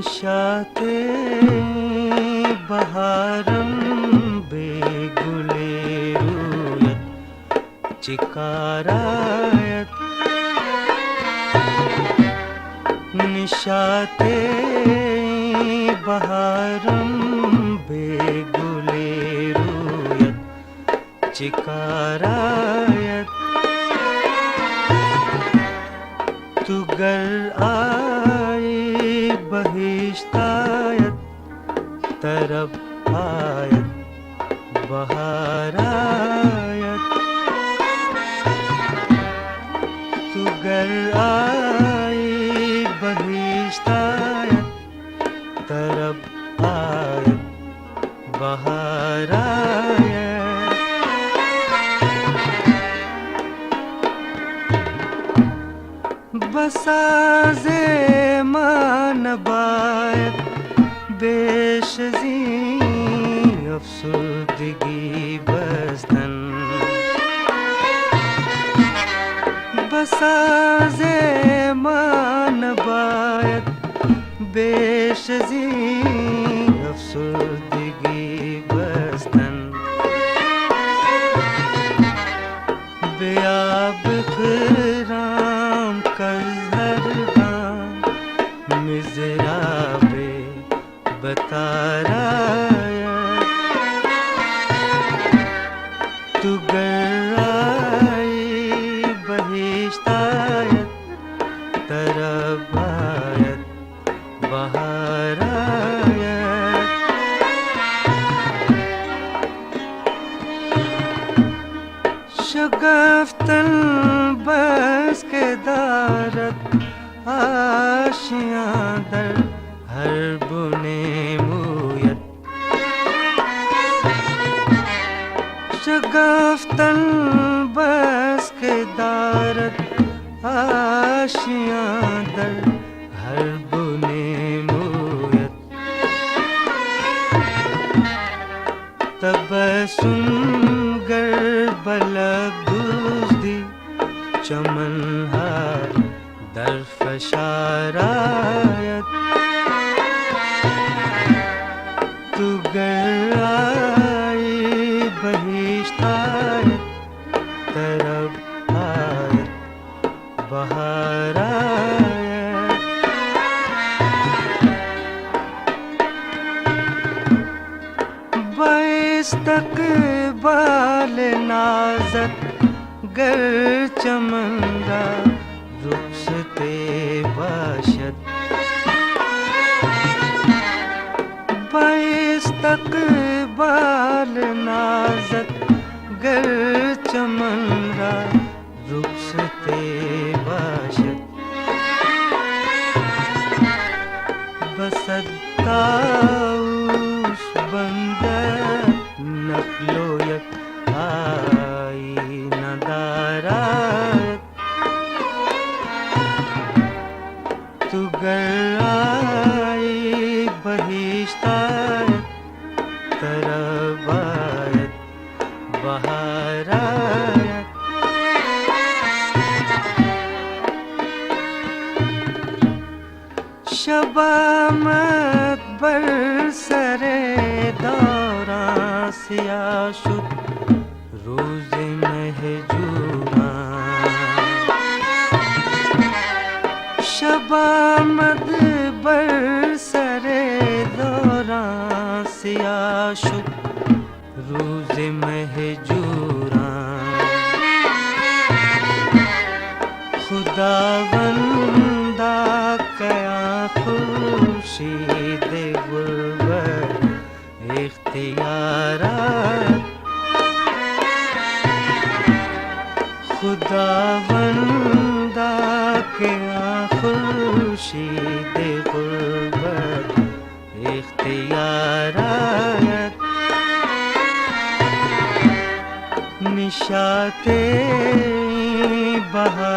निशाते बहारम बेगुलेरुयत चिकारायत निशाते बहारम बेगुलेरुयत चिकारायत तुगर आए बहिश्तायत तरफ आयत बहारायत तुगर आए बहिश्तायत तरफ आयत बहारायत बसाज़े मानबायत बेशज़ी अफसुर्दगी बस्तन बसाज़े मानबायत बेशज़ी अफसुर्दगी बस्तन बेआब ख़िराम कज़हरगाम मिज़राबे बतारायत तुगर आए बहिश्तायत तरफ आयत बहारायत शगफ्तन बस के दारत आशियाँ दर हर बुने मूयत शगफ्तन बस के दारत आशियाँ दर हर बुने मूयत तबस्सुम गर बलब दुज़दी चमन हार दर फशारायत तुगर आए बहिश्तायत तरफ आयत बहारायत बाइस्तक़बाल नाज़त गर चमनरा रुखसते बाशत बाइस्तक़बाल नाज़त गर चमनरा रुखसते बाशत बसत्ताऊस बंदर नक़लोयक आई नदारायत तुगर आए बहिश्तायत तरफ आयत बहारायत शबामत बर सरे दौरां सियाह शुद रोज़ महजूरां शबामत बर सरे दौरां सियाह शुद रोज़ महजूरां खुदावंदा कया खुर्शीद गुर्बत इख्तियारात खुदावंदा कया खुर्शीद गुर्बत इख्तियारात निशाते बहार